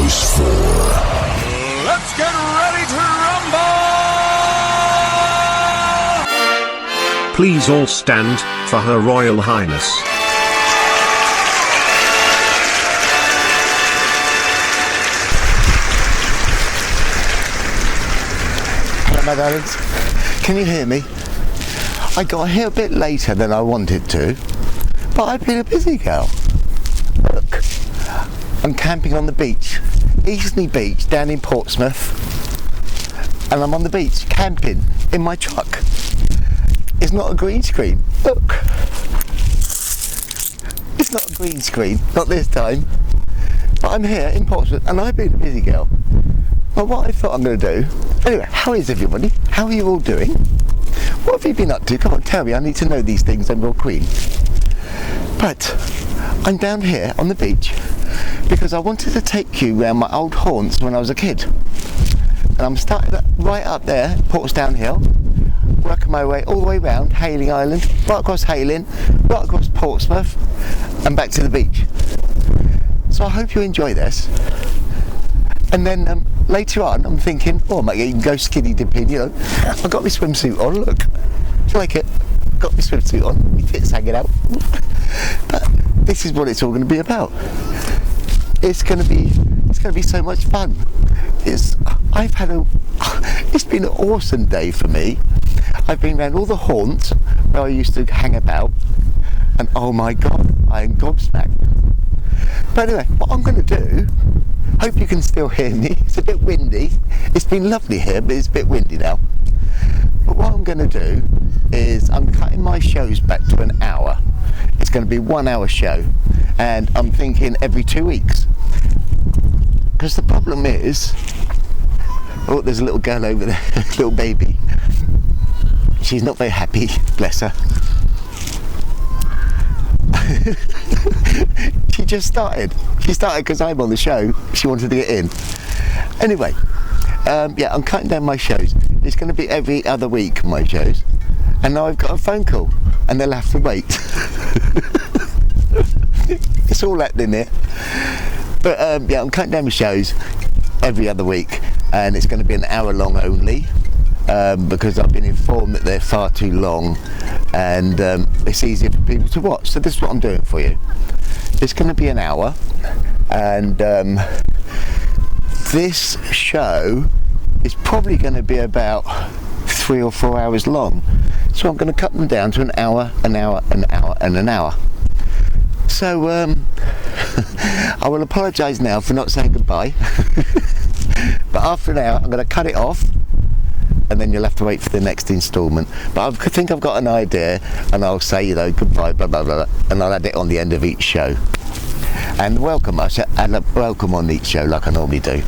goes for... Let's get ready to rumble! Please all stand for Her Royal Highness. Hello, my darlings. Can you hear me? I got here a bit later than I wanted to, but I've been a busy girl. Look, I'm camping on the beach, Eastney Beach down in Portsmouth, and I'm on the beach camping in my truck. It's not a green screen. Look, it's not a green screen, not this time. But I'm here in Portsmouth, and I've been a busy girl. Well, what I thought I'm going to do. Anyway, how is everybody? How are you all doing? What have you been up to? Come on, tell me. I need to know these things. I'm your queen. But I'm down here on the beach because I wanted to take you around my old haunts when I was a kid. And I'm starting right up there, Portsdown Hill, working my way all the way round Hayling Island, right across Hayling, right across Portsmouth, and back to the beach. So I hope you enjoy this. And then later on, I'm thinking, oh, I might even go skinny dipping, you know. I've got my swimsuit on, look. Do you like it? Got my swimsuit on, my tits hanging out. But this is what it's all going to be about. It's going to be so much fun. It's been an awesome day for me. I've been around all the haunts where I used to hang about, and oh my God, I am gobsmacked. But anyway, what I'm going to do, hope you can still hear me. It's a bit windy. It's been lovely here, but it's a bit windy now. But what I'm going to do is I'm cutting my shows back to an hour. It's going to be a 1 hour show, and I'm thinking every 2 weeks. Because the problem is, oh, there's a little girl over there, little baby. She's not very happy, bless her. She just started. She started because I'm on the show. She wanted to get in. Anyway, yeah, I'm cutting down my shows. It's going to be every other week, my shows. And now I've got a phone call, and they'll have to wait. It's all happening here. But yeah, I'm cutting down my shows every other week, and it's going to be an hour long only. Because I've been informed that they're far too long, and it's easier for people to watch. So this is what I'm doing for you. It's going to be an hour, and this show is probably going to be about 3 or 4 hours long. So I'm going to cut them down to an hour, an hour, an hour, and an hour. So I will apologise now for not saying goodbye. But after an hour, I'm going to cut it off, and then you'll have to wait for the next instalment. But I think I've got an idea, and I'll say, you know, goodbye, blah, blah, blah, and I'll add it on the end of each show. And welcome, I shall add a welcome on each show like I normally do.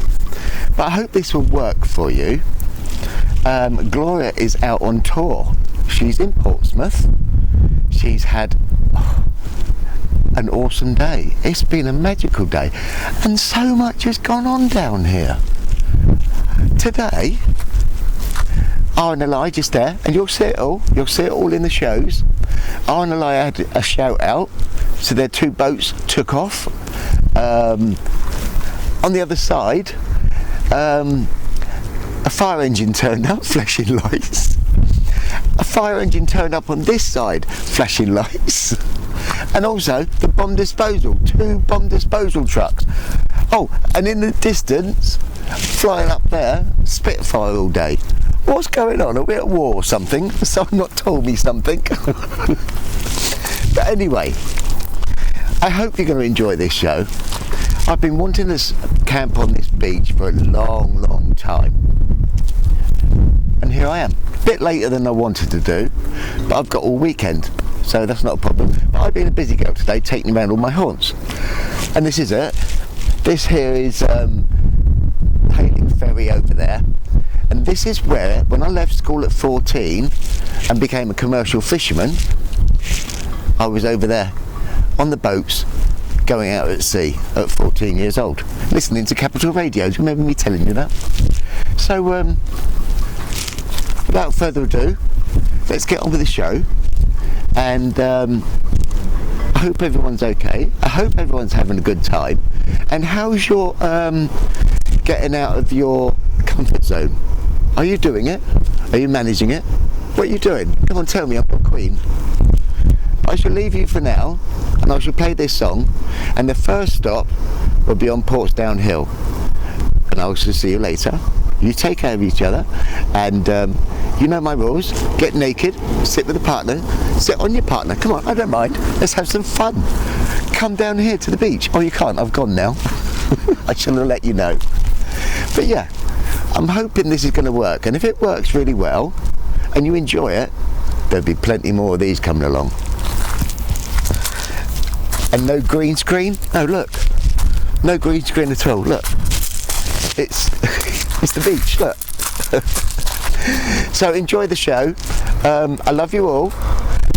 But I hope this will work for you. Gloria is out on tour. She's in Portsmouth. She's had an awesome day. It's been a magical day. And so much has gone on down here. Today, R&Li just there, and you'll see it all in the shows. R&Li had a shout out, so their 2 boats took off. On the other side, a fire engine turned up, flashing lights. A fire engine turned up on this side, flashing lights. And also the bomb disposal, 2 bomb disposal trucks. Oh, and in the distance, flying up there, Spitfire all day. What's going on? Are we at war or something? Someone not told me something. But anyway, I hope you're going to enjoy this show. I've been wanting to camp on this beach for a long, long time. And here I am. A bit later than I wanted to do, but I've got all weekend, so that's not a problem. But I've been a busy girl today, taking around all my haunts. And this is it. This here is Hayling Ferry over there. And this is where, when I left school at 14 and became a commercial fisherman, I was over there on the boats going out at sea at 14 years old, listening to Capital Radio. Do you remember me telling you that? So, without further ado, let's get on with the show. And I I hope everyone's okay. I hope everyone's having a good time. And how's your getting out of your comfort zone? Are you doing it? Are you managing it? What are you doing? Come on, tell me, I'm your queen. I shall leave you for now, and I shall play this song, and the first stop will be on Portsdown Hill. And I shall see you later. You take care of each other, and you know my rules. Get naked, sit with a partner, sit on your partner. Come on, I don't mind. Let's have some fun. Come down here to the beach. Oh, you can't, I've gone now. I shall let you know. But yeah, I'm hoping this is going to work, and if it works really well and you enjoy it, there'll be plenty more of these coming along. And no green screen. Oh look, no green screen at all. Look, it's it's the beach. Look. So enjoy the show. I love you all,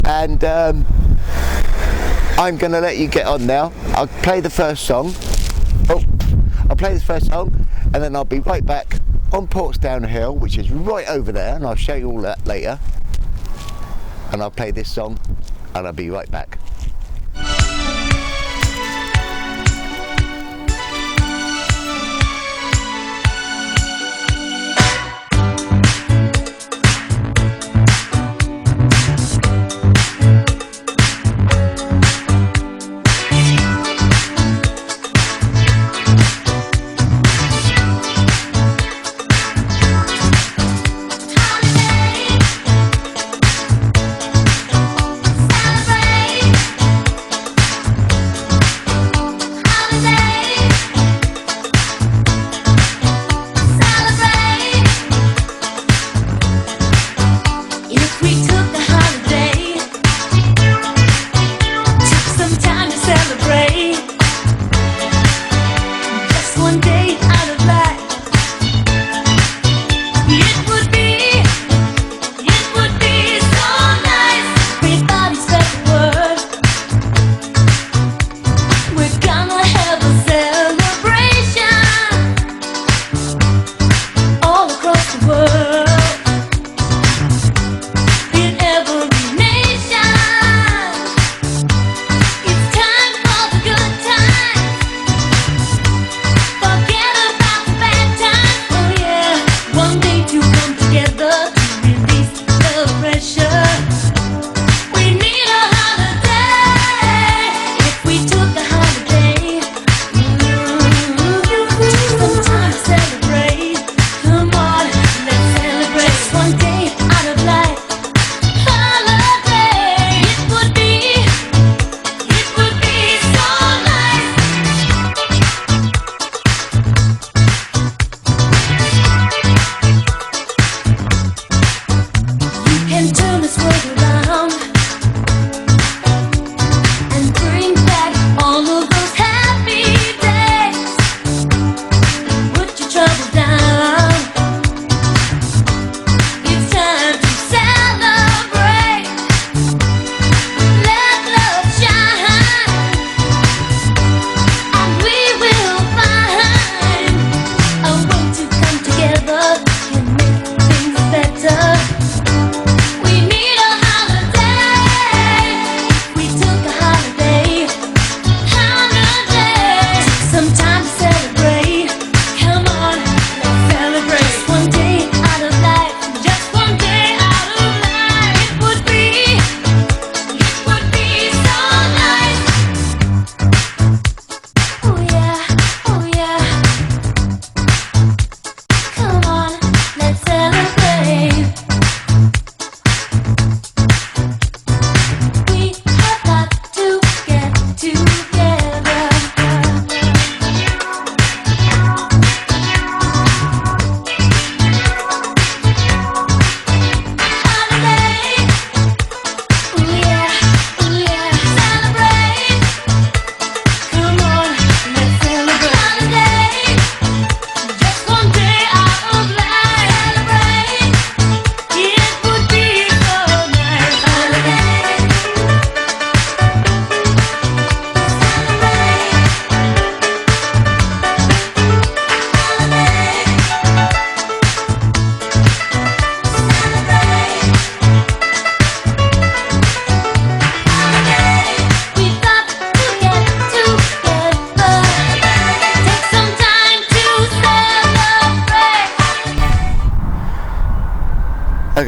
and I'm going to let you get on now. I'll play the first song. I'll play this first song, and then I'll be right back on Portsdown Hill, which is right over there, and I'll show you all that later. And I'll play this song, and I'll be right back. Celebrate.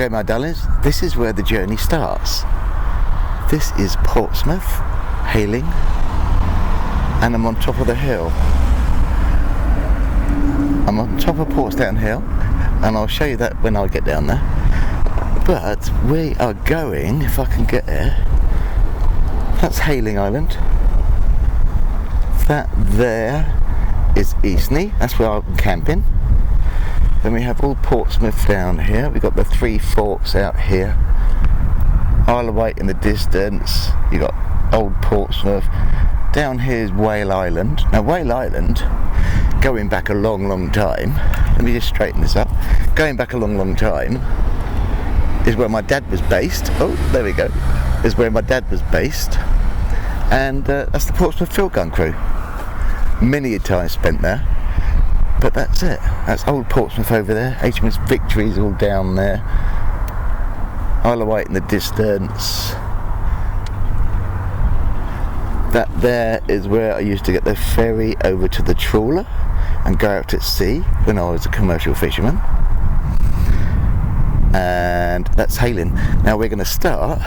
Okay, my darlings, this is where the journey starts. This is Portsmouth, Hayling, and I'm on top of the hill. I'm on top of Portsdown Hill, and I'll show you that when I get down there. But we are going, if I can get there, that's Hayling Island. That there is Eastney, that's where I'm camping. Then we have all Portsmouth down here. We've got the 3 forts out here. Isle of Wight in the distance. You've got Old Portsmouth. Down here is Whale Island. Now Whale Island, going back a long time, let me just straighten this up. Going back a long time is where my dad was based. Oh, there we go. Is where my dad was based. And that's the Portsmouth field gun crew. Many a time spent there. But that's it. That's Old Portsmouth over there. HMS Victory's all down there. Isle of Wight in the distance. That there is where I used to get the ferry over to the trawler and go out at sea when I was a commercial fisherman. And that's Hayling. Now we're going to start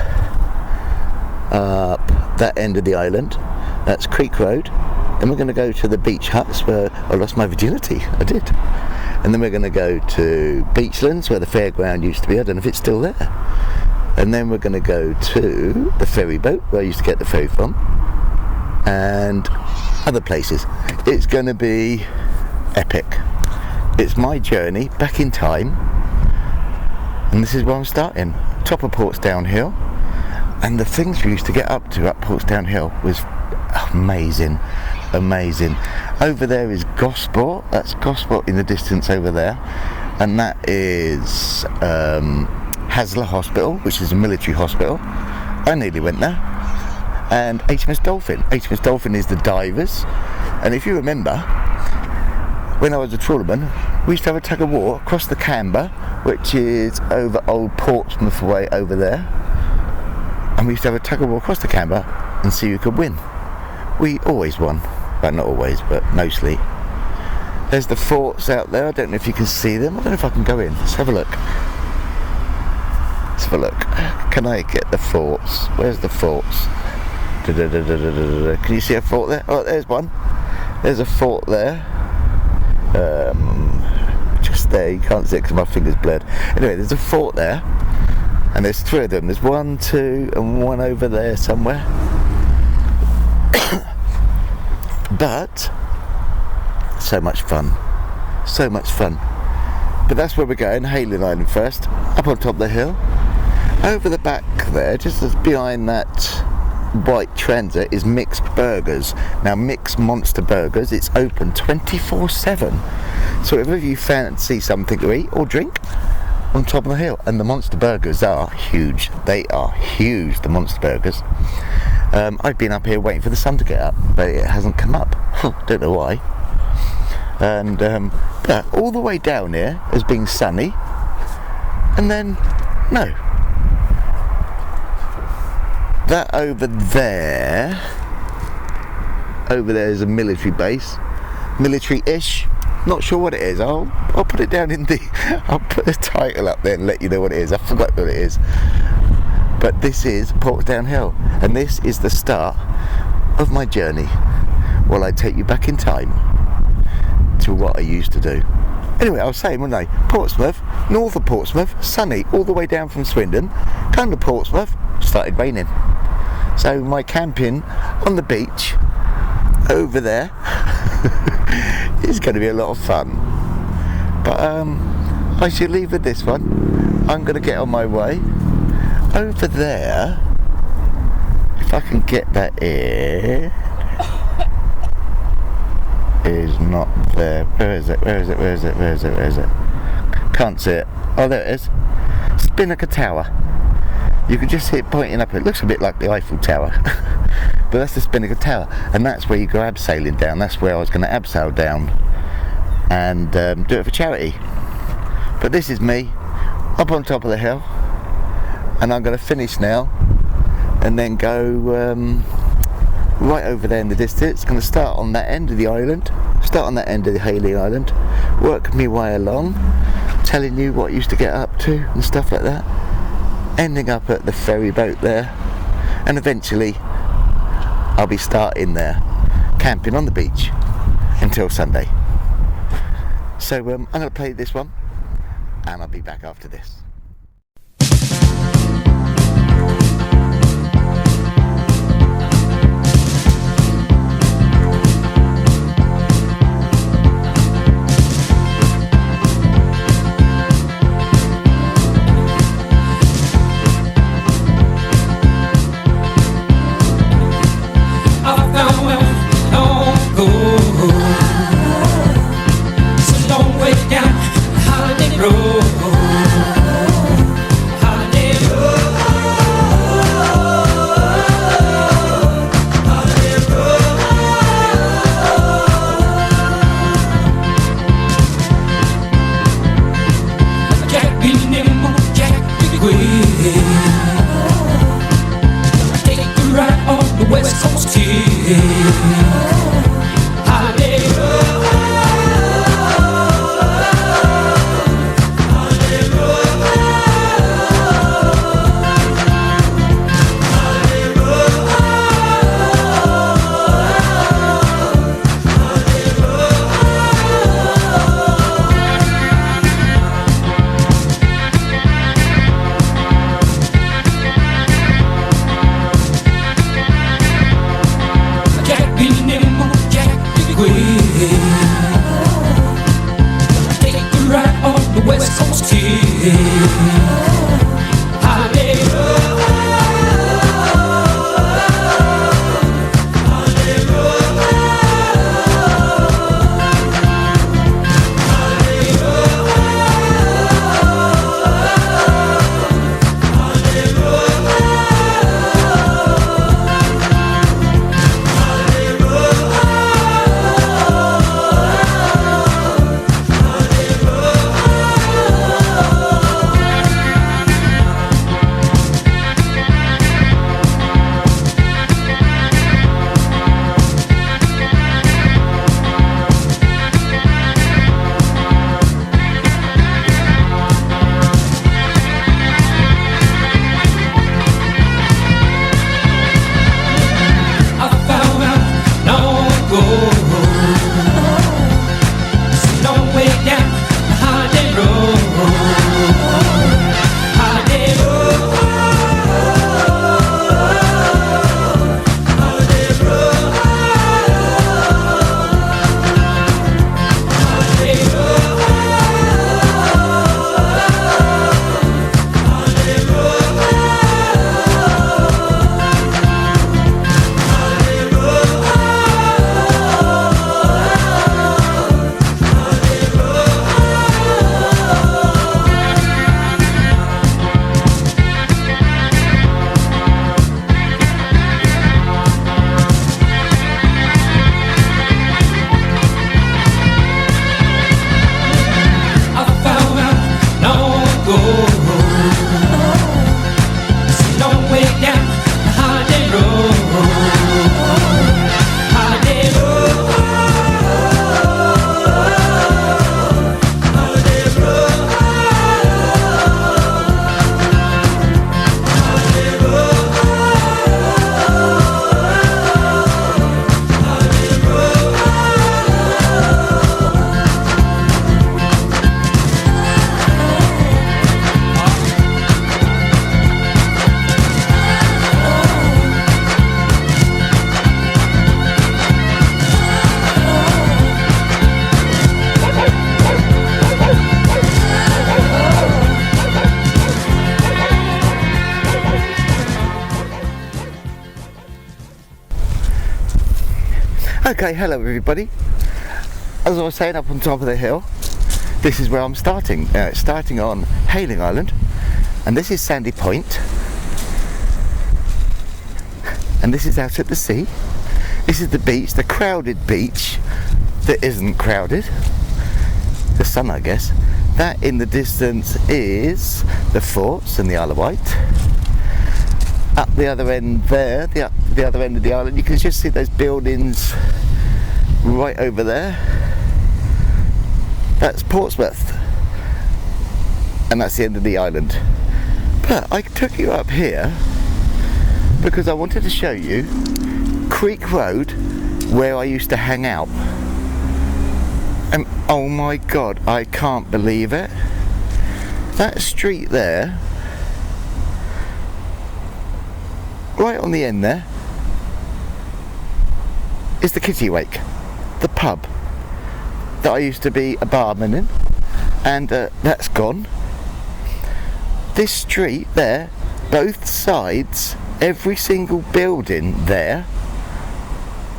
up that end of the island. That's Creek Road. Then we're going to go to the beach huts where I lost my virginity. I did. And then we're going to go to Beachlands where the fairground used to be. I don't know if it's still there. And then we're going to go to the ferry boat where I used to get the ferry from. And other places. It's going to be epic. It's my journey back in time. And this is where I'm starting. Top of Portsdown Hill. And the things we used to get up to up Portsdown Hill was amazing. Over there is Gosport. That's Gosport in the distance over there, and that is Haslar Hospital, which is a military hospital. I nearly went there. And HMS Dolphin. HMS Dolphin is the divers. And if you remember, when I was a trawlerman, we used to have a tug of war across the Camber, which is over Old Portsmouth way over there. And we used to have a tug of war across the Camber and see who could win. We always won. Well, not always, but mostly. There's the forts out there. I don't know if you can see them. I don't know if I can go in. Let's have a look. Can I get the forts? Where's the forts? Can you see a fort there? Oh, there's one. There's a fort there. Just there. You can't see it because my finger's blurred. Anyway, there's a fort there. And there's 3 of them. There's 1, 2, and 1 over there somewhere. But so much fun. But that's where we're going. Hayling Island first. Up on top of the hill. Over the back there, just as behind that white transit, is Mick's Burgers. Now Mick's Monster Burgers, it's open 24/7. So if you fancy something to eat or drink, on top of the hill. And the Monster Burgers are huge. They are huge, the Monster Burgers. I've been up here waiting for the sun to get up, but it hasn't come up. Don't know why. And but all the way down here has been sunny, and then no. That over there is a military base, military-ish. Not sure what it is. I'll put it down in the. I'll put the title up there and let you know what it is. I forgot what it is. But this is Portsdown Hill, and this is the start of my journey. While I take you back in time to what I used to do. Anyway, I was saying, wasn't I? Portsmouth, north of Portsmouth, sunny all the way down from Swindon. Come to Portsmouth, started raining. So my camping on the beach over there is going to be a lot of fun. But I should leave with this one. I'm going to get on my way. Over there, if I can get that in, is not there. Where is it? Can't see it. Oh, there it is. Spinnaker Tower. You can just see it pointing up. It looks a bit like the Eiffel Tower. But that's the Spinnaker Tower. And that's where you go abseiling down. That's where I was going to abseil down and do it for charity. But this is me up on top of the hill, and I'm going to finish now and then go right over there in the distance. Going to start on that end of the island, start on that end of the Hayling Island, work my way along telling you what I used to get up to and stuff like that. Ending up at the ferry boat there, and eventually I'll be starting there, camping on the beach until Sunday. So I'm going to play this one, and I'll be back after this. Okay, hello everybody. As I was saying, up on top of the hill, this is where I'm starting. Starting on Hailing Island, and this is Sandy Point, and this is out at the sea. This is the beach, the crowded beach that isn't crowded. The sun, I guess. That in the distance is the forts and the Isle of Wight. Up the other end there, the other end of the island, you can just see those buildings right over there. That's Portsmouth. and that's the end of the island. But I took you up here because I wanted to show you Creek Road, where I used to hang out. And oh my god, I can't believe it. That street there, right on the end there, is the Kittiwake, the pub that I used to be a barman in, and that's gone. This street there, both sides, every single building there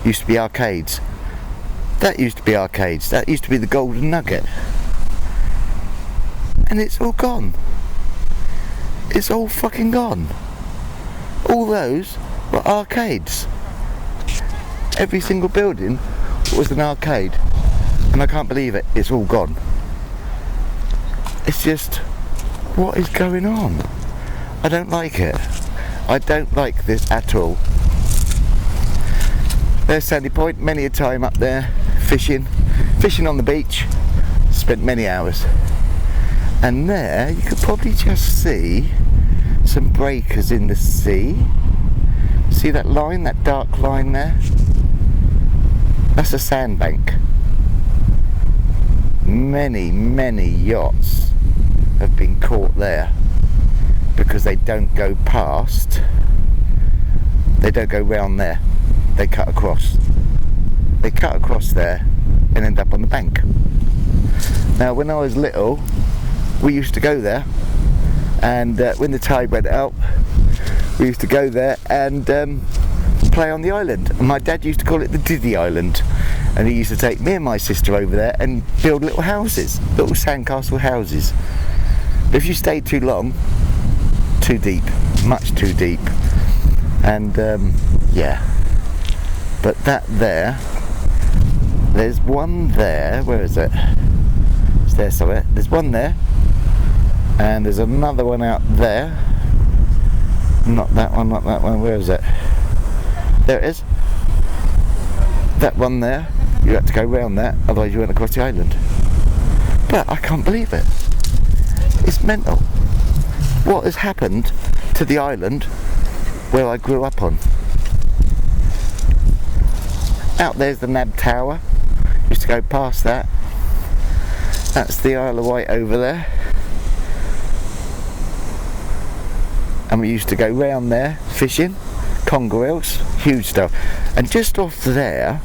used to be arcades. That used to be arcades. That used to be the Golden Nugget. And it's all gone. It's all fucking gone. All those were arcades. Every single building was an arcade. And I can't believe it. It's all gone. It's just, what is going on? I don't like it. I don't like this at all. There's Sandy Point, many a time up there, fishing on the beach, spent many hours. And there, you could probably just see some breakers in the sea. See that line, that dark line there? That's a sandbank. Many, many yachts have been caught there because they don't go past, they don't go round there. They cut across. They cut across there and end up on the bank. Now, when I was little, we used to go there, and when the tide went out, we used to go there and play on the island. And my dad used to call it the Diddy Island, and he used to take me and my sister over there and build little houses, little sandcastle houses. But if you stayed too long, too deep, much too deep, and yeah. But that there, there's one there, where is it? It's there somewhere. There's one there, and there's another one out there. Not that one, not that one, where is it? There it is. That one there, you had to go round that, otherwise you went across the island. But I can't believe it. It's mental. What has happened to the island where I grew up on? Out there's the Nab Tower. Used to go past that. That's the Isle of Wight over there. And we used to go round there fishing, conger eels, huge stuff. And just off there,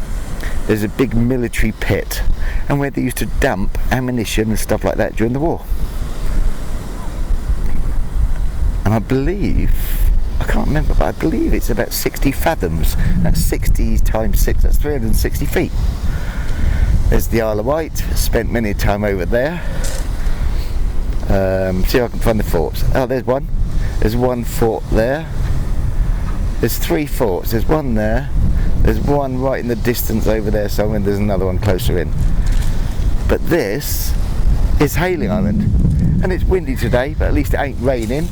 there's a big military pit, and where they used to dump ammunition and stuff like that during the war. And I believe, I can't remember, but I believe it's about 60 fathoms. That's 60 times 6, that's 360 feet. There's the Isle of Wight, spent many a time over there. See if I can find the forts. Oh, there's one. There's one fort there. There's 3 forts. There's one there. There's one right in the distance over there somewhere. There's another one closer in. But this is Hayling Island. And it's windy today, but at least it ain't raining.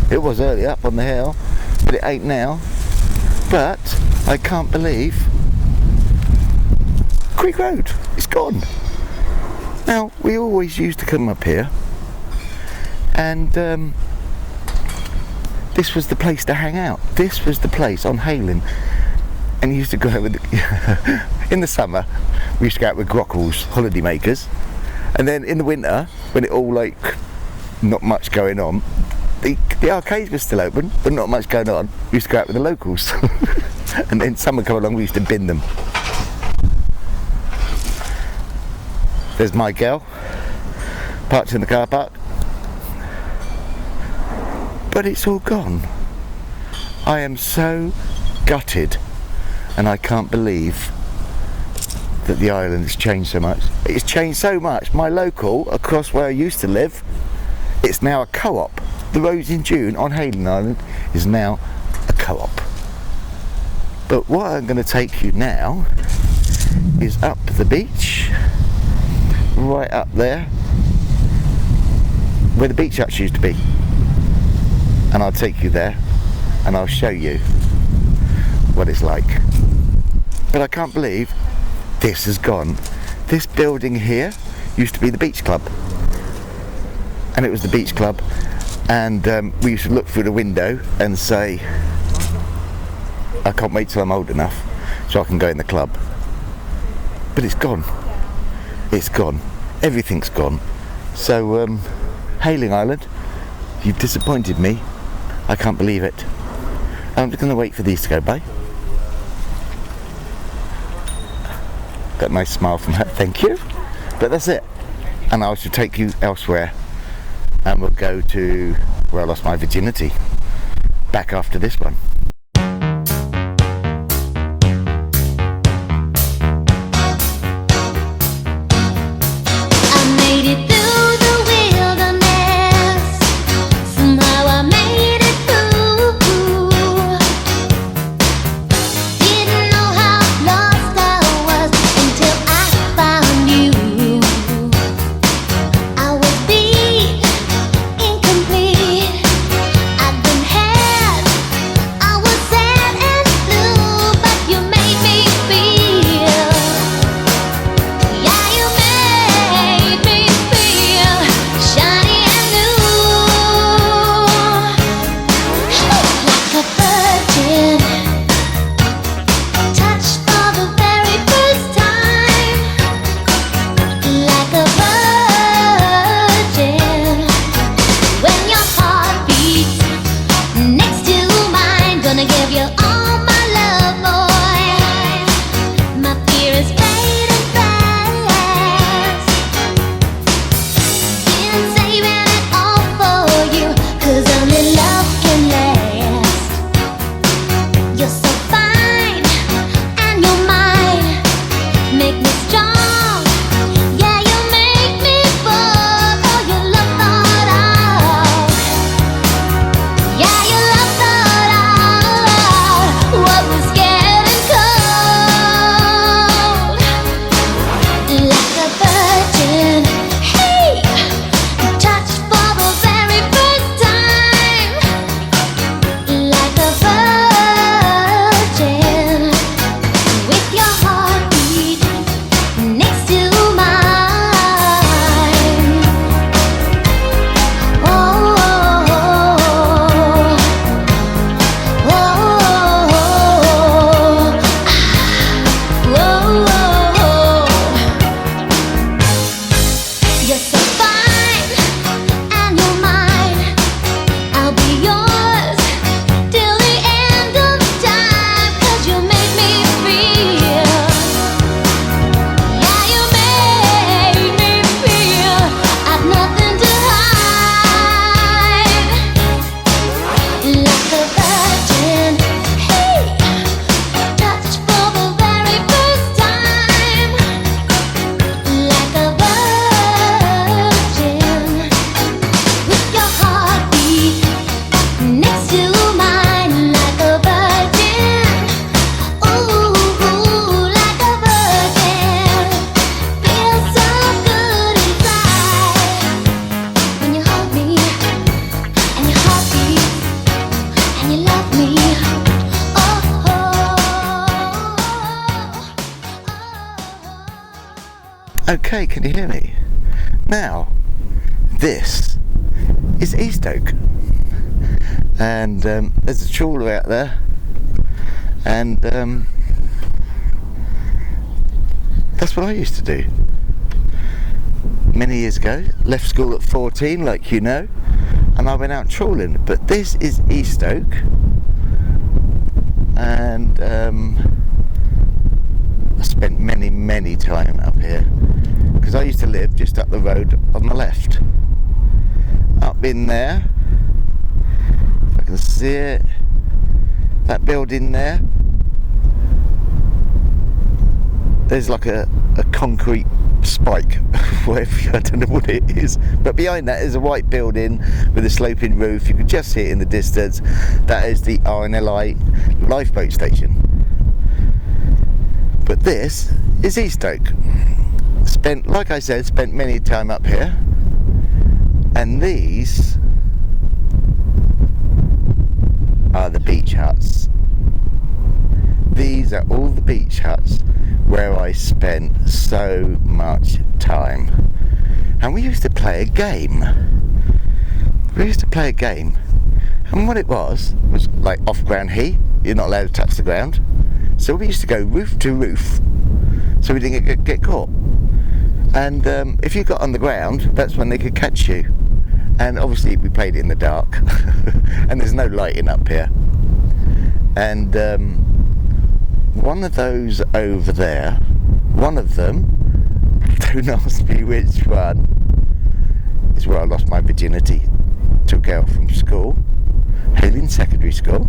It was earlier up on the hill, but it ain't now. But I can't believe Creek Road, it's gone. Now, we always used to come up here, and this was the place to hang out. This was the place on Hayling. And you used to go out with, in the summer, we used to go out with grockles, holiday makers. And then in the winter, when it all like, not much going on, the arcades were still open, but not much going on. We used to go out with the locals. And then summer come along, we used to bin them. There's my girl, parked in the car park. But it's all gone. I am so gutted, and I can't believe that the island has changed so much. It's changed so much. My local, across where I used to live, it's now a co-op. The Rose in June on Hayling Island is now a co-op. But what I'm going to take you now is up the beach, right up there, where the beach huts used to be. And I'll take you there, and I'll show you what it's like. But I can't believe this has gone. This building here used to be the beach club. and it was the beach club, and we used to look through the window and say, I can't wait till I'm old enough so I can go in the club. But it's gone. It's gone. Everything's gone. So, Hailing Island, you've disappointed me. I can't believe it. I'm just going to wait for these to go by. Got a nice smile from her, thank you. But that's it. And I shall take you elsewhere. And we'll go to where I lost my virginity. Back after this one. Okay, can you hear me? Now, this is Eastoke, and there's a trawler out there, and that's what I used to do many years ago. Left school at 14, like you know, and I went out trawling. But this is Eastoke, and I spent many time up here, because I used to live just up the road on the left. Up in there, if I can see it, that building there, there's like a concrete spike, whatever, I don't know what it is, but behind that is a white building with a sloping roof. You can just see it in the distance. That is the RNLI lifeboat station. But this is Eastoke. Like I said, spent many time up here, and these are the beach huts. These are all the beach huts where I spent so much time. And we used to play a game. we used to play a game, and what it was like off-ground heat. You're not allowed to touch the ground, so we used to go roof to roof, so we didn't get caught. And if you got on the ground, that's when they could catch you. And obviously we played it in the dark, and there's no lighting up here. And one of those over there, one of them, don't ask me which one, is where I lost my virginity to a girl from school, Hailing Secondary School,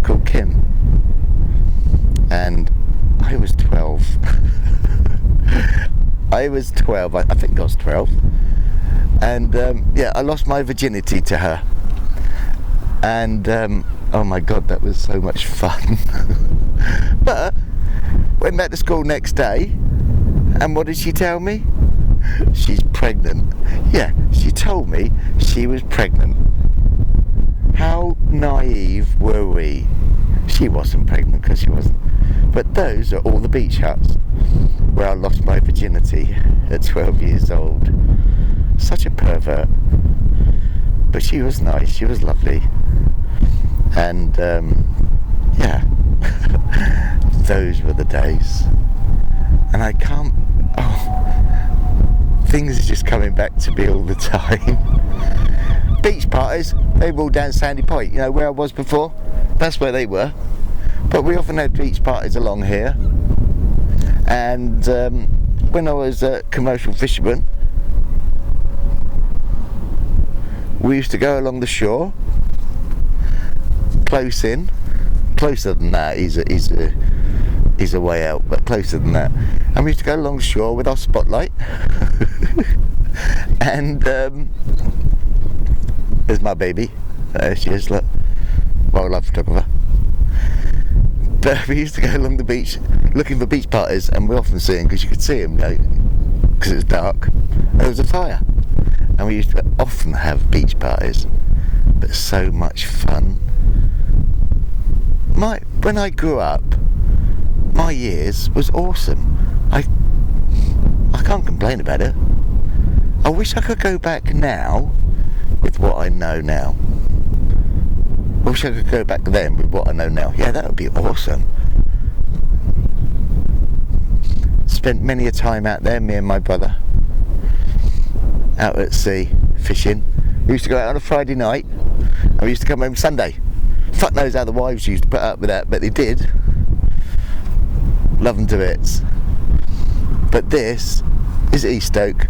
called Kim. And I was 12. I was 12, I think I was 12. And yeah, I lost my virginity to her. And oh my God, that was so much fun. But went back to school next day, and what did she tell me? She's pregnant. Yeah, she told me she was pregnant. How naive were we? She wasn't pregnant, because she wasn't. But those are all the beach huts where I lost my virginity at 12 years old. Such a pervert. But she was nice, she was lovely. And yeah, those were the days. And I can't, things are just coming back to me all the time. Beach parties, they were all down Sandy Point, you know, where I was before. That's where they were. But we often had beach parties along here. And when I was a commercial fisherman, we used to go along the shore, closer than that. He's a way out, but closer than that. And we used to go along the shore with our spotlight. And there's my baby. There she is, look. Wildlife photographer. But we used to go along the beach looking for beach parties, and we often see them because you could see them, you know, because it was dark. And there was a fire. And we used to often have beach parties, but so much fun. When I grew up, my years was awesome. I can't complain about it. I wish I could go back now with what I know now. I wish I could go back then with what I know now. Yeah, that would be awesome. Spent many a time out there, me and my brother, out at sea, fishing. We used to go out on a Friday night, and we used to come home Sunday. Fuck knows how the wives used to put up with that, but they did. Love them to bits. But this is Eaststoke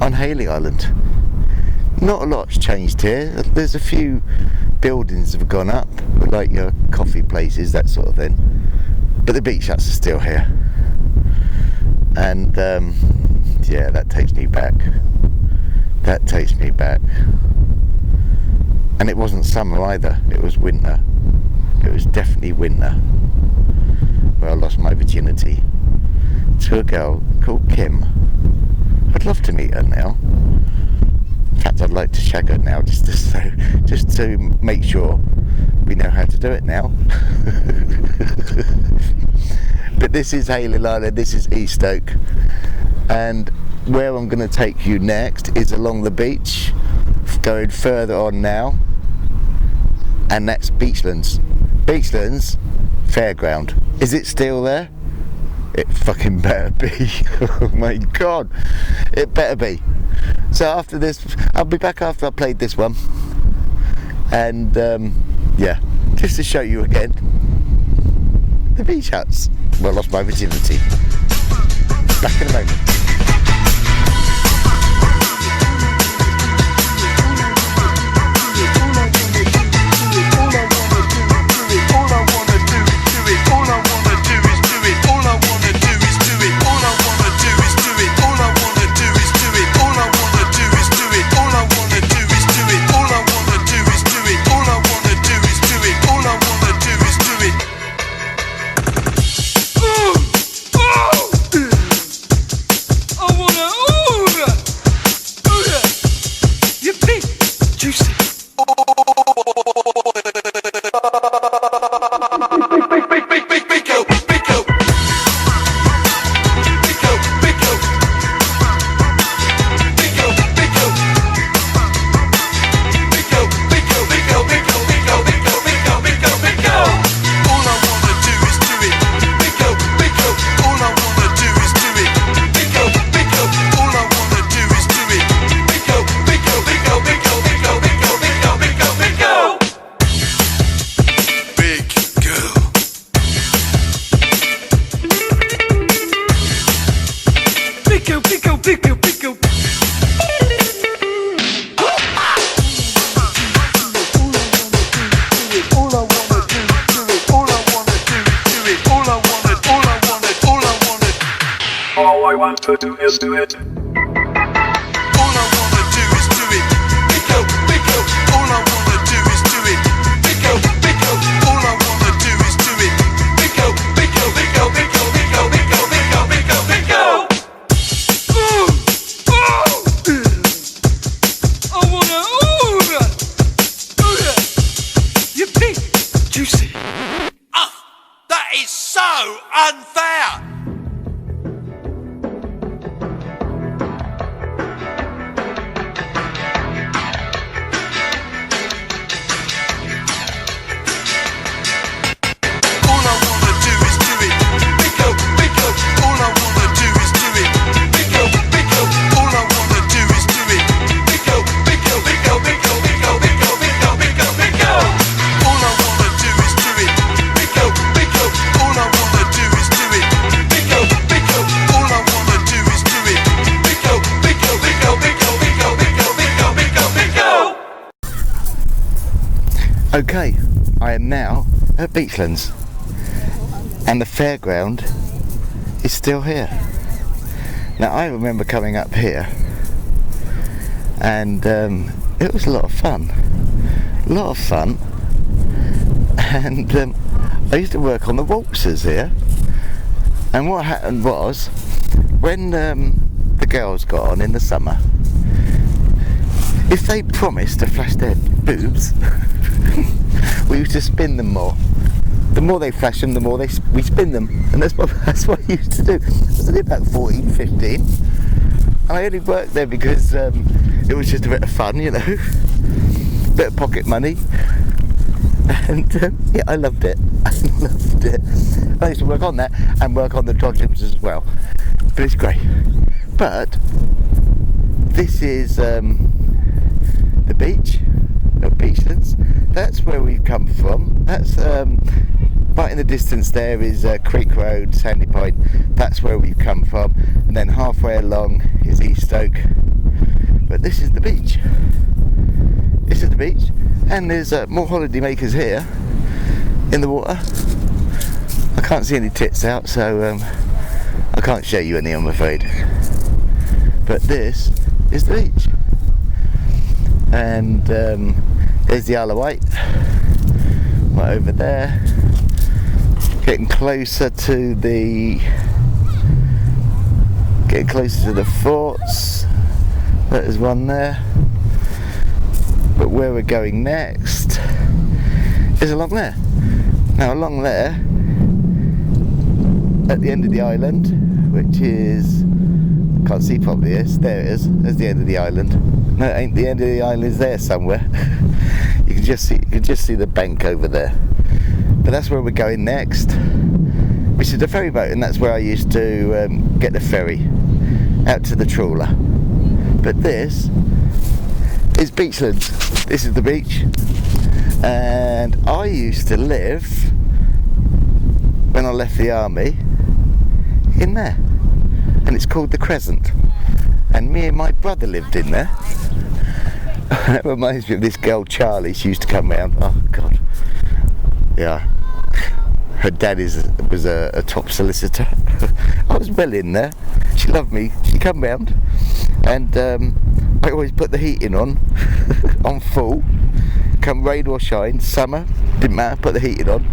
on Haley Island. Not a lot's changed here. There's a few buildings have gone up, like your coffee places, that sort of thing. But the beach huts are still here. And yeah, that takes me back. That takes me back. And it wasn't summer either, it was winter. It was definitely winter, where I lost my virginity to a girl called Kim. I'd love to meet her now. In fact, I'd like to shag her now, just to make sure we know how to do it now. But this is Haley Island, this is Eaststoke, and where I'm going to take you next is along the beach, going further on now, and that's Beachlands. Beachlands Fairground. Is it still there? It fucking better be. Oh my God, it better be. So after this, I'll be back after I played this one, and yeah, just to show you again the beach huts where I lost my virginity. Back in a moment. pickle, pickle. All I want to do is do it. All I wanna do is do it. Pickle, pickle. All I wanna do is do it. Pickle, pickle. All I wanna do is do it. Pickle, pickle, pickle, pickle, pickle, pickle, pickle, pickle, pickle. Ooh, ooh. I wanna ooh that. You big, juicy. That is so unfair. Okay, I am now at Beachlands and the fairground is still here. Now I remember coming up here and it was a lot of fun. And I used to work on the waltzers here, and what happened was when the girls got on in the summer, if they promised to flash their boobs, we used to spin them more. The more they flash them, the more we spin them, and that's what I used to do. I was only about 14, 15, and I only worked there because it was just a bit of fun, you know, bit of pocket money, and yeah, I loved it. I used to work on that and work on the dodgems as well, but it's great. But this is the beach of Beachlands. That's where we've come from. That's right in the distance there is Creek Road, Sandy Point. That's where we've come from, and then halfway along is East Stoke. But this is the beach. This is the beach, and there's more holiday makers here in the water. I can't see any tits out, so I can't show you any, I'm afraid. But this is the beach, and there's the Isle of Wight right over there. Getting closer to the forts. There's one there. But where we're going next is along there. Now along there, at the end of the island, which is, I can't see properly, there it is, there's the end of the island. No, it ain't the end of the island, it's there somewhere. You can just see the bank over there. But that's where we're going next, which is the ferry boat, and that's where I used to get the ferry out to the trawler. But this is Beachlands. This is the beach, and I used to live, when I left the army, in there, and it's called the Crescent, and me and my brother lived in there. That reminds me of this girl Charlie. She used to come round. Oh God, yeah. Her dad was a top solicitor. I was well in there. She loved me. She come round, and I always put the heating on, on full. Come rain or shine, summer, didn't matter. Put the heating on,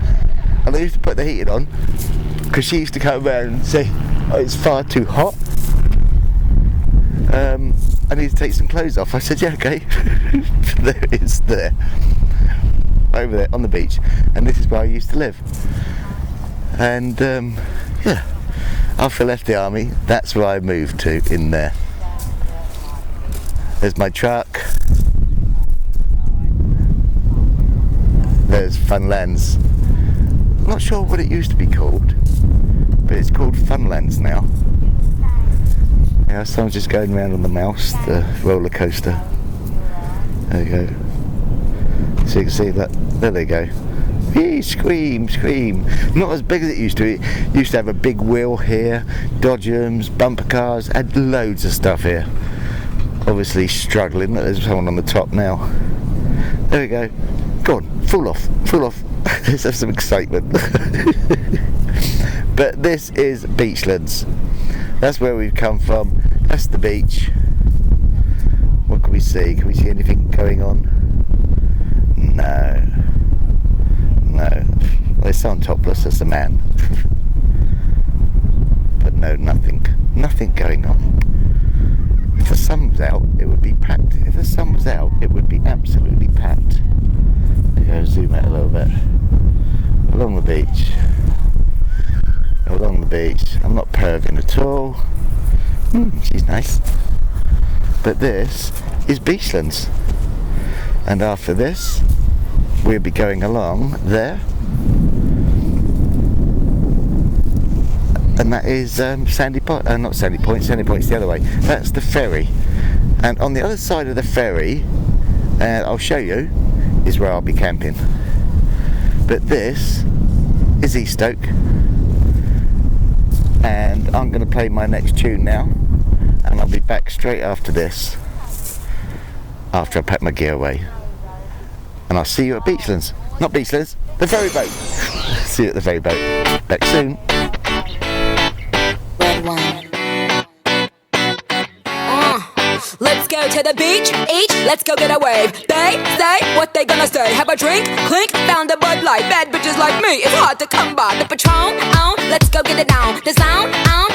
and I used to put the heating on because she used to come around and say, "Oh, it's far too hot. I need to take some clothes off." I said, "Yeah, okay." There it is, there, over there on the beach, and this is where I used to live. And yeah, after I left the army, that's where I moved to, in there. There's my truck. There's Funlands. I'm not sure what it used to be called, but it's called Funlands now. Yeah, so I'm just going around on the mouse, the roller coaster. There you go. So you can see that, there they go. Scream, scream. Not as big as it used to. It used to have a big wheel here, dodgems, bumper cars, had loads of stuff here. Obviously struggling. There's someone on the top now. There we go. Go on, full off. Let's have some excitement. But this is Beachlands. That's where we've come from. That's the beach. What can we see? Can we see anything going on? No. There's someone topless, that's a man. But no, nothing going on. If the sun was out, it would be packed. If the sun was out, it would be absolutely packed. I'll zoom out a little bit. Along the beach. I'm not perving at all. She's nice. But this is Beachlands. And after this, we'll be going along there. And that is Sandy Point. Not Sandy Point. Sandy Point's the other way. That's the ferry. And on the other side of the ferry, I'll show you, is where I'll be camping. But this is Eaststoke. And I'm going to play my next tune now. And I'll be back straight after this. After I pack my gear away. And I'll see you at Beachlands. Not Beachlands, the ferry boat. See you at the ferry boat. Back soon. Red wine. Let's go to the beach, let's go get a wave. They say what they gonna say. Have a drink, clink, found a Bud Light. Bad bitches like me, it's hard to come by. The Patron, let's go get it down. The sound,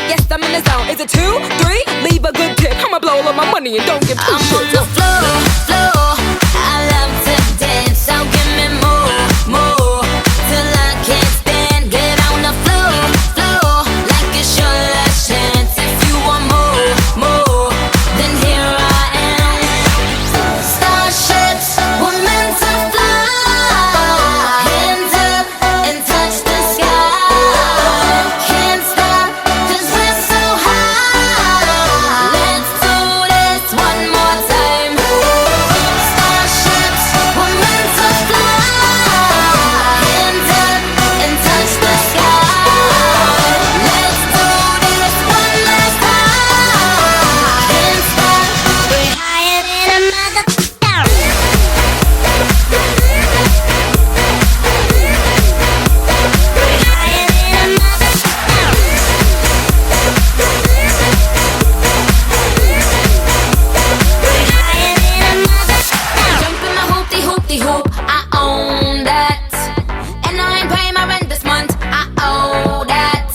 yes I'm in the zone. Is it 2, 3? Leave a good tip. I'ma blow all of my money and don't give two shits. I'm on the floor. I love to dance, so give me more, till I can't stand. Get on the floor, like it's your last chance. If you want more, then here I am. Starships were meant to fly. Hands up and touch the sky. Can't stop 'cause we're so high. Let's do this one more time. Starships were meant to fly. Hands up and touch the sky. Let's do this one last time. Can't stop. We're higher than a motherfucker. We're higher than a motherfucker. We're higher than a motherfucker. Jump in my hoopty-hoop, I own that. And I ain't paying my rent this month, I owe that.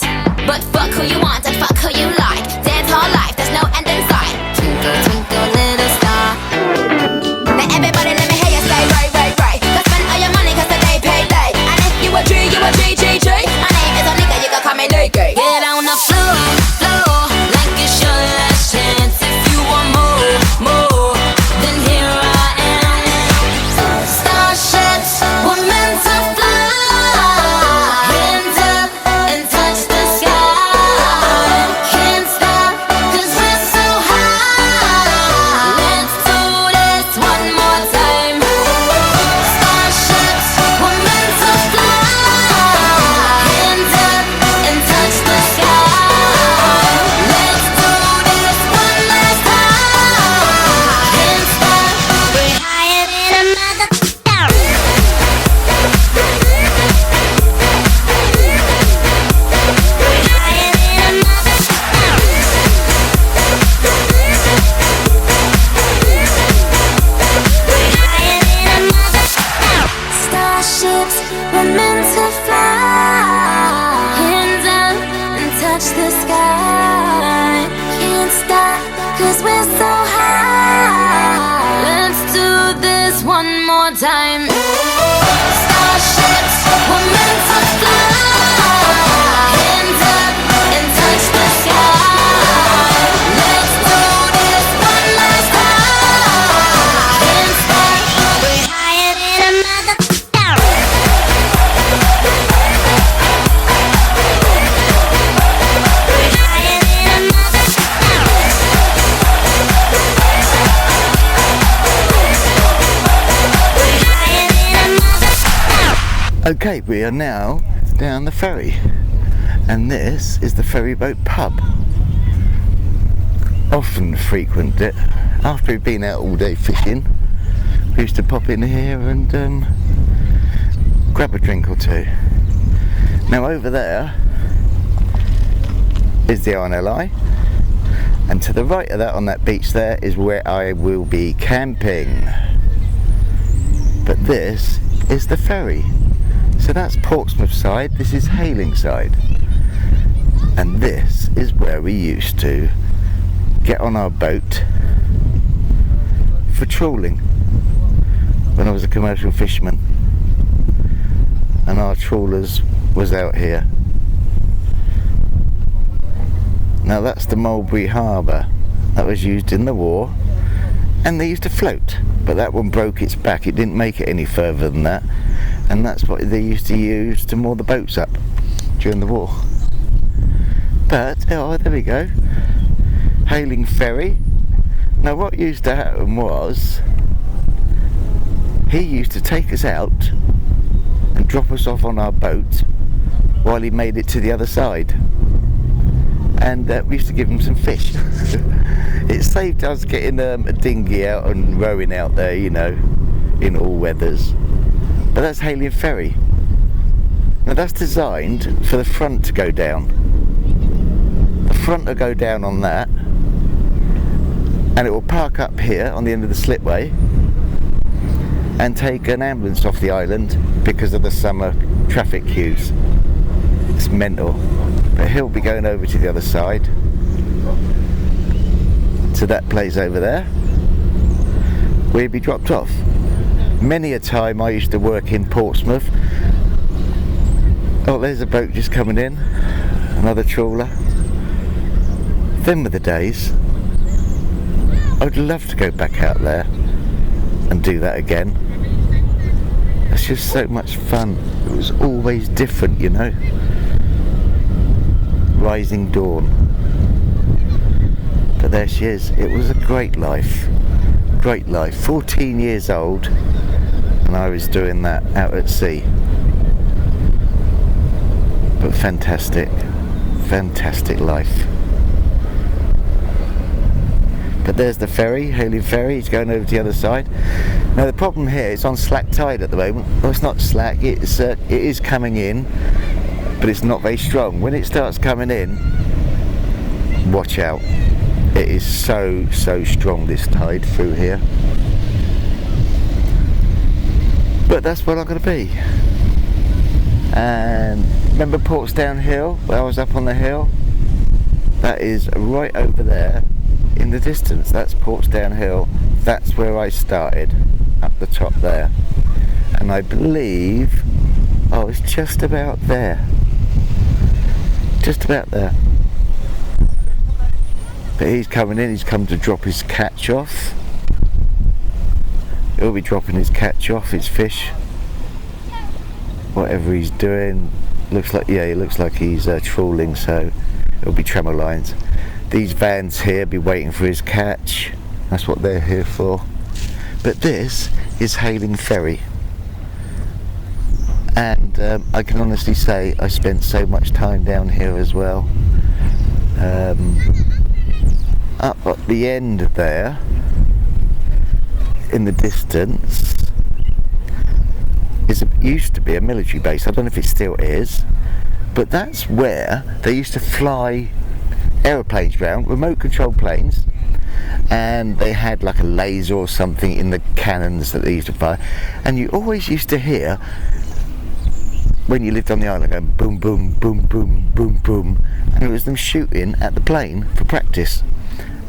But fuck who you want and fuck who you like. Dance all life, there's no end in sight. Twinkle, twinkle, little star. Now everybody let me hear you say right. Go spend all your money 'cause the day paid late. And if you a G, you a G. My name is a nigga, you can call me Nicky. Get on the floor, like it's your last chance. If you want more, then here I am. Starships were meant to fly. Hands up and touch the sky. Can't stop 'cause we're so high. Let's do this one more time. Starships were meant to fly. Hands up and touch the sky. Let's do this one last time. Can't stop. We're higher than a motherfucker. We're higher than a motherfucker. We're higher than a motherfucker. Starships were meant to fly. Hands up and touch the sky. Can't stop 'cause we're so high. Let's do this one more time. Starships were meant to fly. Hands up and touch the sky. Let's do this one last time. Can't stop. We're higher than a motherfucker. We're higher than a motherfucker. We're higher Okay, we are now down the ferry, and this is the ferry boat pub. Often frequent it. After we've been out all day fishing, we used to pop in here and grab a drink or two. Now over there is the RNLI, and to the right of that, on that beach there, is where I will be camping. But this is the ferry. So that's Portsmouth side, this is Hayling side. And this is where we used to get on our boat for trawling when I was a commercial fisherman. And our trawlers was out here. Now that's the Mulberry Harbour that was used in the war, and they used to float, but that one broke its back. It didn't make it any further than that, and that's what they used to use to moor the boats up during the war. But oh, there we go, Hayling Ferry. Now what used to happen was he used to take us out and drop us off on our boat while he made it to the other side, and we used to give him some fish. It saved us getting a dinghy out and rowing out there, you know, in all weathers. But that's Hayling Ferry. Now that's designed for the front to go down. The front will go down on that, and it will park up here on the end of the slipway and take an ambulance off the island because of the summer traffic queues. It's mental. But he'll be going over to the other side, to that place over there, where he'll be dropped off. Many a time I used to work in Portsmouth. Oh, there's a boat just coming in, another trawler. Them were the days. I'd love to go back out there and do that again. It's just so much fun. It was always different, you know. Rising dawn. But there she is. It was a great life. Great life. 14 years old, and I was doing that out at sea. But fantastic. Fantastic life. But there's the ferry, Hayling Ferry. It's going over to the other side. Now the problem here is on slack tide at the moment. Well, it's not slack. It is coming in, but it's not very strong. When it starts coming in, watch out. It is so strong, this tide through here. But that's where I'm going to be. And remember Portsdown Hill, where I was up on the hill? That is right over there in the distance. That's Portsdown Hill. That's where I started, up the top there. And I believe, oh, it's just about there. Just about there. But he's coming in, he's come to drop his catch off. He'll be dropping his catch off, his fish. Whatever he's doing. Looks like, yeah, he looks like he's trawling, so it'll be tremor lines. These vans here be waiting for his catch. That's what they're here for. But this is Hayling Ferry. And I can honestly say I spent so much time down here as well. Up at the end there, in the distance, used to be a military base. I don't know if it still is, but that's where they used to fly aeroplanes round, remote control planes, and they had like a laser or something in the cannons that they used to fire, and you always used to hear, when you lived on the island, going boom boom boom boom boom boom, and it was them shooting at the plane for practice.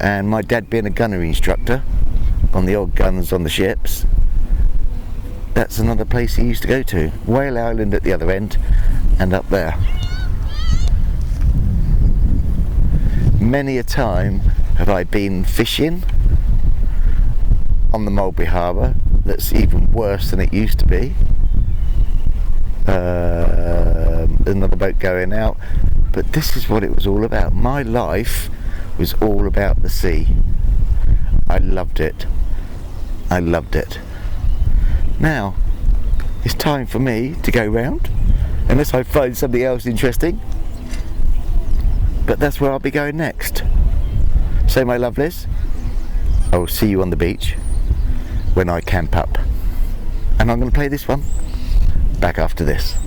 And my dad being a gunnery instructor on the odd guns on the ships, that's another place he used to go to. Whale Island at the other end, and up there. Many a time have I been fishing on the Mulberry Harbour that's even worse than it used to be. Another boat going out, but this is what it was all about. My life was all about the sea. I loved it. I loved it. Now, it's time for me to go round, unless I find something else interesting. But that's where I'll be going next. So my lovelies, I will see you on the beach when I camp up. And I'm going to play this one back after this.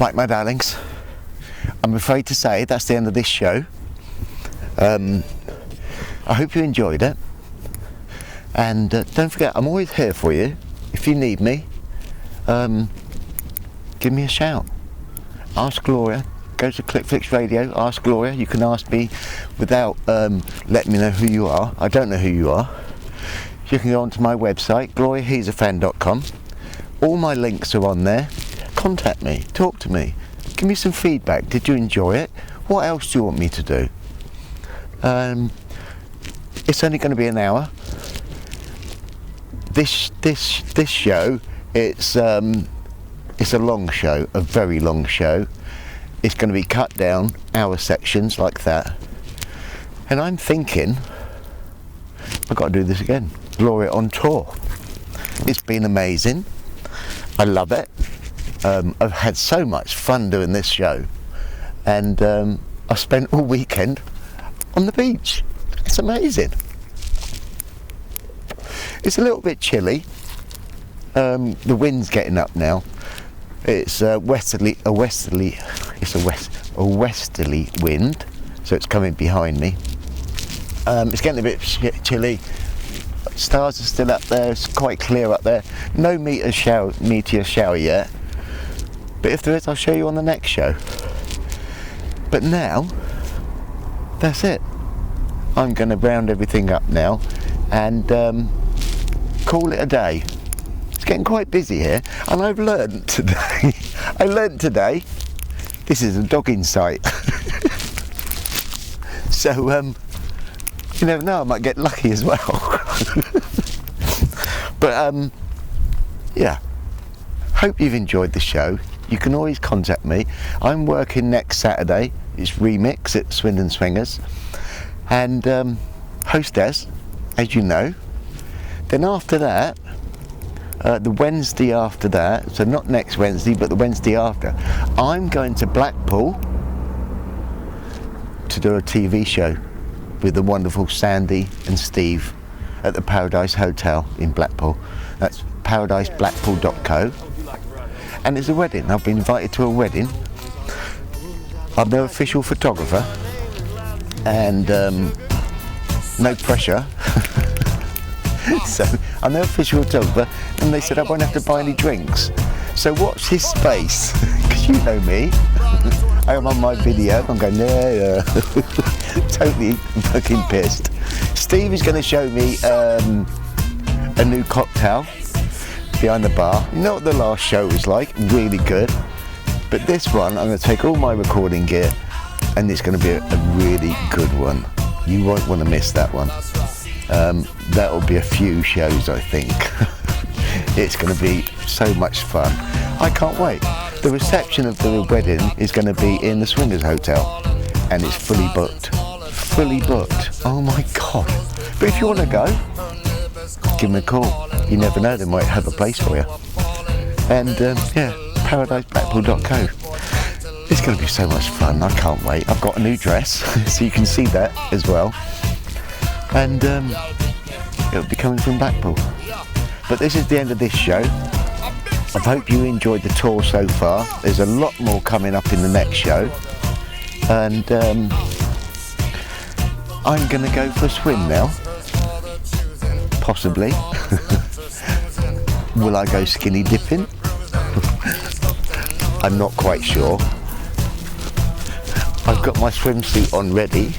Right, my darlings, I'm afraid to say that's the end of this show. I hope you enjoyed it, and don't forget, I'm always here for you. If you need me, give me a shout. Ask Gloria. Go to ClickFlix Radio, ask Gloria. You can ask me without letting me know who you are. I don't know who you are. You can go onto my website, gloriahe'safan.com. All my links are on there. Contact me, talk to me, give me some feedback. Did you enjoy it? What else do you want me to do? It's only going to be an hour. This show, it's a long show, a very long show. It's going to be cut down, hour sections like that. And I'm thinking, I've got to do this again. Gloria on tour. It's been amazing. I love it. I've had so much fun doing this show. And I spent all weekend on the beach. It's amazing. It's a little bit chilly. The wind's getting up now. It's a westerly wind, so it's coming behind me. It's getting a bit chilly. Stars are still up there. It's quite clear up there. No meteor shower yet, but if there is, I'll show you on the next show. But now, that's it. I'm going to round everything up now and call it a day. It's getting quite busy here, and I've learned today. This is a dogging site. So you never know, I might get lucky as well. But yeah, hope you've enjoyed the show. You can always contact me. I'm working next Saturday. It's Remix at Swindon Swingers, and hostess, as you know. Then after that, the Wednesday after that, so not next Wednesday, but the Wednesday after, I'm going to Blackpool to do a TV show with the wonderful Sandy and Steve at the Paradise Hotel in Blackpool. That's paradiseblackpool.co. And it's a wedding. I've been invited to a wedding. I'm their official photographer, and no pressure. So I'm their official photographer, and they said I won't have to buy any drinks. So watch this space, because you know me. I am on my video, I'm going, yeah. Totally fucking pissed. Steve is going to show me a new cocktail behind the bar. You know what the last show was like? Really good. But this one, I'm going to take all my recording gear, and it's going to be a really good one. You won't want to miss that one. That'll be a few shows, I think. It's going to be so much fun. I can't wait. The reception of the wedding is going to be in the Swingers Hotel, and it's fully booked. Fully booked. Oh my God. But if you want to go, give me a call. You never know, they might have a place for you. And yeah, paradiseblackpool.co. It's going to be so much fun. I can't wait. I've got a new dress, so you can see that as well. And it'll be coming from Blackpool. But this is the end of this show. I hope you enjoyed the tour so far. There's a lot more coming up in the next show. And I'm going to go for a swim now. Possibly. Will I go skinny dipping? I'm not quite sure. I've got my swimsuit on ready.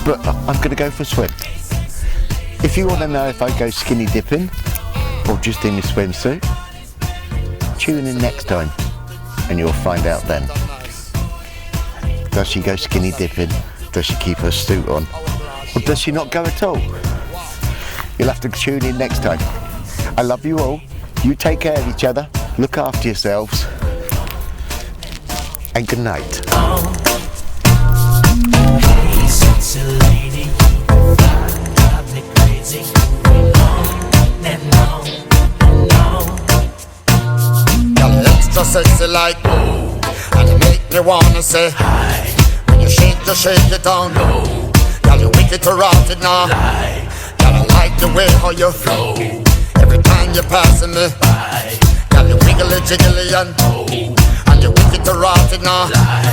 But I'm going to go for a swim. If you want to know if I go skinny dipping or just in a swimsuit, tune in next time and you'll find out then. Does she go skinny dipping? Does she keep her suit on? Or does she not go at all? You'll have to tune in next time. I love you all. You take care of each other. Look after yourselves. And good night. Hey, sexy lady, you drive me crazy. On and on and on. You're extra sexy like oh, and you make me wanna say Hi, when you shake it on. no, Girl, you wicked to rot it now. lie, Girl, I like the way how you flow. every time when you're passing me Bye. Girl, you wiggly jiggly and Oh, and you wicked to rot it now. lie.